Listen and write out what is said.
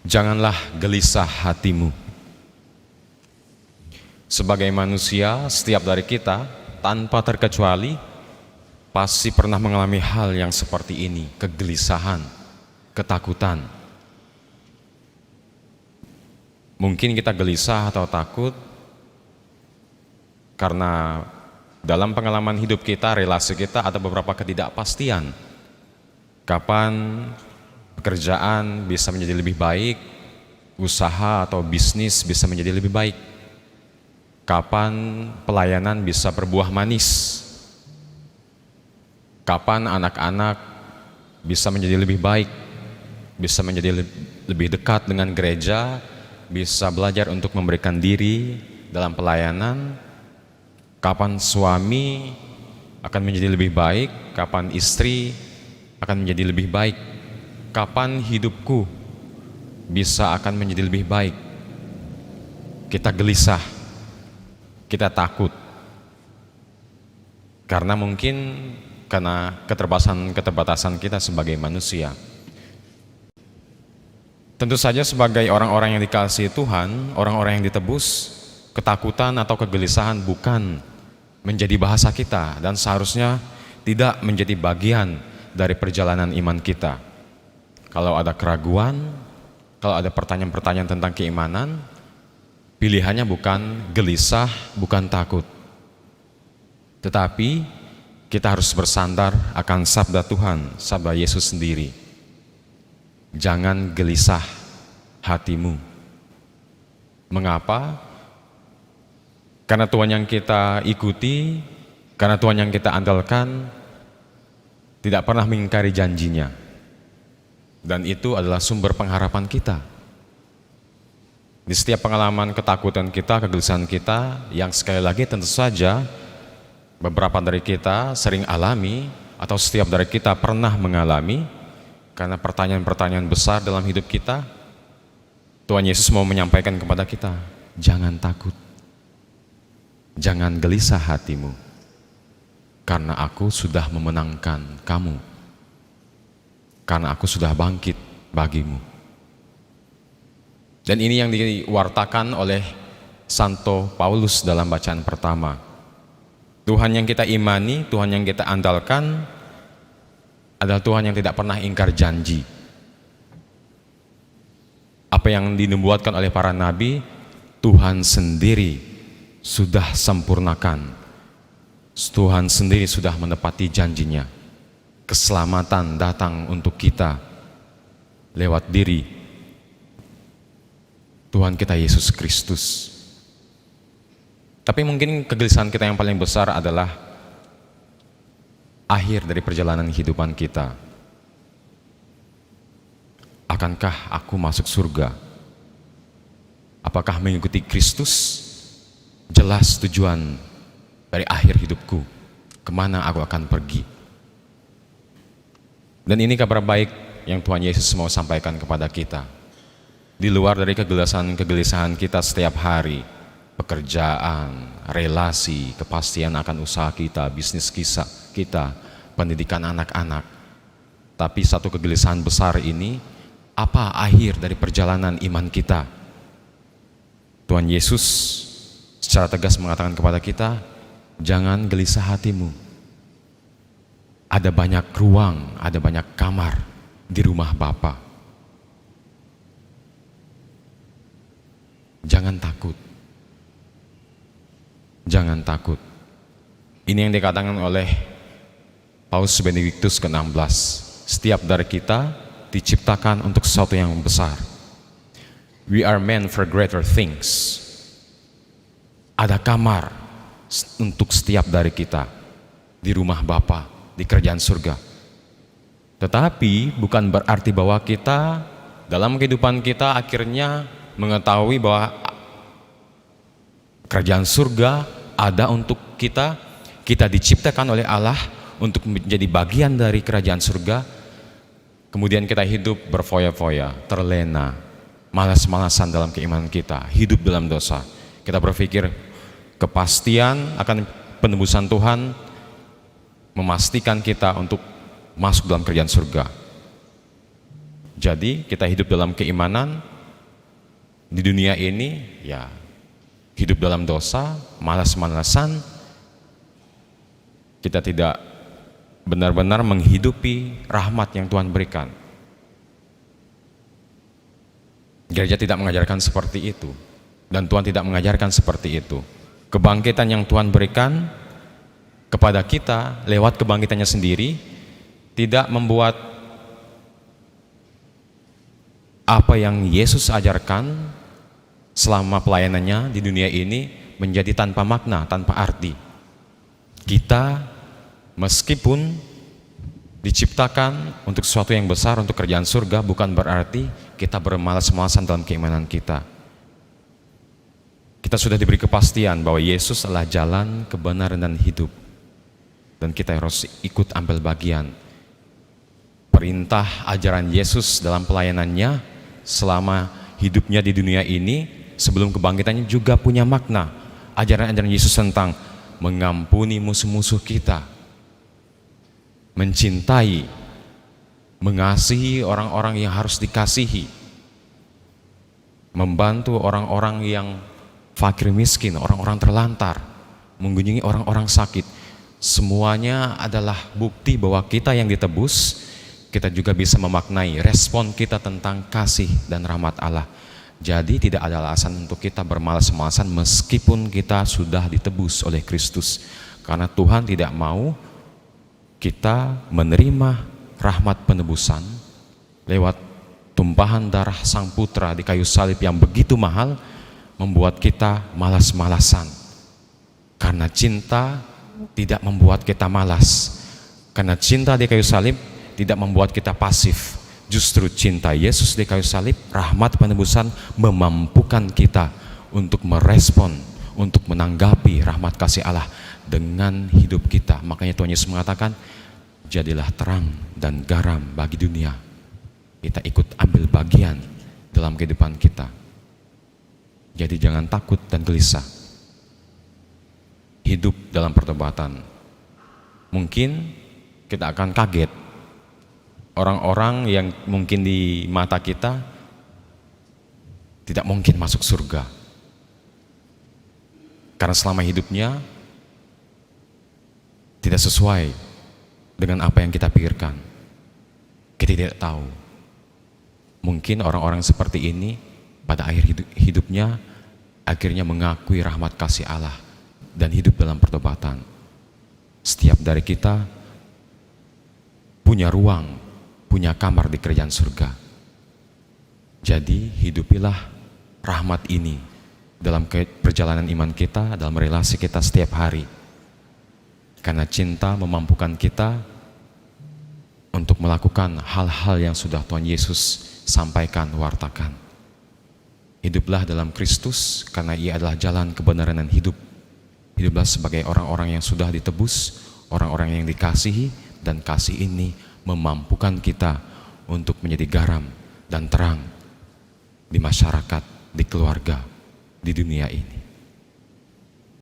Janganlah gelisah hatimu. Sebagai manusia, setiap dari kita tanpa terkecuali pasti pernah mengalami hal yang seperti ini, kegelisahan, ketakutan. Mungkin kita gelisah atau takut karena dalam pengalaman hidup kita, relasi kita ada beberapa ketidakpastian. Kapan pekerjaan bisa menjadi lebih baik, usaha atau bisnis bisa menjadi lebih baik. Kapan pelayanan bisa berbuah manis. Kapan anak-anak bisa menjadi lebih baik, bisa menjadi lebih dekat dengan gereja, bisa belajar untuk memberikan diri dalam pelayanan. Kapan suami akan menjadi lebih baik, kapan istri akan menjadi lebih baik. Kapan hidupku bisa akan menjadi lebih baik. Kita gelisah, kita takut. Karena mungkin karena keterbatasan kita sebagai manusia. Tentu saja sebagai orang-orang yang dikasihi Tuhan, orang-orang yang ditebus, ketakutan atau kegelisahan bukan menjadi bahasa kita dan seharusnya tidak menjadi bagian dari perjalanan iman kita. Kalau ada keraguan, kalau ada pertanyaan-pertanyaan tentang keimanan, pilihannya bukan gelisah, bukan takut. Tetapi kita harus bersandar akan sabda Tuhan, sabda Yesus sendiri. Jangan gelisah hatimu. Mengapa? Karena Tuhan yang kita ikuti, karena Tuhan yang kita andalkan tidak pernah mengingkari janjinya. Dan itu adalah sumber pengharapan kita. Di setiap pengalaman ketakutan kita, kegelisahan kita, yang sekali lagi tentu saja beberapa dari kita sering alami atau setiap dari kita pernah mengalami, karena pertanyaan-pertanyaan besar dalam hidup kita, Tuhan Yesus mau menyampaikan kepada kita, jangan takut, jangan gelisah hatimu, karena aku sudah memenangkan kamu, karena aku sudah bangkit bagimu. Dan ini yang diwartakan oleh Santo Paulus dalam bacaan pertama. Tuhan yang kita imani, Tuhan yang kita andalkan adalah Tuhan yang tidak pernah ingkar janji. Apa yang dinubuatkan oleh para nabi, Tuhan sendiri sudah sempurnakan. Tuhan sendiri sudah menepati janjinya. Keselamatan datang untuk kita lewat diri Tuhan kita Yesus Kristus. Tapi mungkin kegelisahan kita yang paling besar adalah akhir dari perjalanan kehidupan kita. Akankah aku masuk surga? Apakah mengikuti Kristus? Jelas tujuan dari akhir hidupku, kemana aku akan pergi. Dan ini kabar baik yang Tuhan Yesus mau sampaikan kepada kita. Di luar dari kegelisahan kita setiap hari, pekerjaan, relasi, kepastian akan usaha kita, bisnis kita, pendidikan anak-anak. Tapi satu kegelisahan besar ini, apa akhir dari perjalanan iman kita? Tuhan Yesus secara tegas mengatakan kepada kita, jangan gelisah hatimu. Ada banyak ruang, ada banyak kamar di rumah Bapa. Jangan takut. Jangan takut. Ini yang dikatakan oleh Paus Benediktus ke-16. Setiap dari kita diciptakan untuk sesuatu yang besar. We are meant for greater things. Ada kamar untuk setiap dari kita di rumah Bapa, di kerajaan surga. Tetapi bukan berarti bahwa kita dalam kehidupan kita akhirnya mengetahui bahwa kerajaan surga ada untuk kita. Kita diciptakan oleh Allah untuk menjadi bagian dari kerajaan surga. Kemudian kita hidup berfoya-foya, terlena, malas-malasan dalam keimanan kita, hidup dalam dosa. Kita berpikir kepastian akan penebusan Tuhan memastikan kita untuk masuk dalam kerajaan surga. Jadi kita hidup dalam keimanan, Di dunia ini ya hidup dalam dosa, malas-malasan, kita tidak benar-benar menghidupi rahmat yang Tuhan berikan. Gereja tidak mengajarkan seperti itu, dan Tuhan tidak mengajarkan seperti itu. Kebangkitan yang Tuhan berikan kepada kita lewat kebangkitannya sendiri tidak membuat apa yang Yesus ajarkan selama pelayanannya di dunia ini menjadi tanpa makna, tanpa arti. Kita meskipun diciptakan untuk sesuatu yang besar, untuk kerjaan surga, bukan berarti kita bermalas-malasan dalam keimanan kita. Kita sudah diberi kepastian bahwa Yesus adalah jalan, kebenaran, dan hidup, dan kita harus ikut ambil bagian. Perintah ajaran Yesus dalam pelayanannya selama hidupnya di dunia ini sebelum kebangkitannya juga punya makna. Ajaran-ajaran Yesus tentang mengampuni musuh-musuh kita, mencintai, mengasihi orang-orang yang harus dikasihi, membantu orang-orang yang fakir miskin, orang-orang terlantar, mengunjungi orang-orang sakit. Semuanya adalah bukti bahwa kita yang ditebus, kita juga bisa memaknai respon kita tentang kasih dan rahmat Allah. Jadi tidak ada alasan untuk kita bermalas-malasan meskipun kita sudah ditebus oleh Kristus. Karena Tuhan tidak mau kita menerima rahmat penebusan lewat tumpahan darah Sang Putra di kayu salib yang begitu mahal, membuat kita malas-malasan. Karena cinta tidak membuat kita malas. Karena cinta di kayu salib tidak membuat kita pasif. Justru cinta Yesus di kayu salib, rahmat penebusan memampukan kita untuk merespon, untuk menanggapi rahmat kasih Allah dengan hidup kita. Makanya Tuhan Yesus mengatakan, jadilah terang dan garam bagi dunia. Kita ikut ambil bagian dalam kehidupan kita. Jadi jangan takut dan gelisah. Hidup dalam pertobatan. Mungkin kita akan kaget. Orang-orang yang mungkin di mata kita tidak mungkin masuk surga. Karena selama hidupnya tidak sesuai dengan apa yang kita pikirkan. Kita tidak tahu. Mungkin orang-orang seperti ini pada akhir hidupnya akhirnya mengakui rahmat kasih Allah dan hidup dalam pertobatan. Setiap dari kita punya ruang, punya kamar di kerajaan surga. Jadi hidupilah rahmat ini dalam perjalanan iman kita, dalam relasi kita setiap hari. Karena cinta memampukan kita untuk melakukan hal-hal yang sudah Tuhan Yesus sampaikan, wartakan. Hiduplah dalam Kristus karena Ia adalah jalan, kebenaran, dan hidup. Hiduplah sebagai orang-orang yang sudah ditebus, orang-orang yang dikasihi, dan kasih ini memampukan kita untuk menjadi garam dan terang di masyarakat, di keluarga, di dunia ini.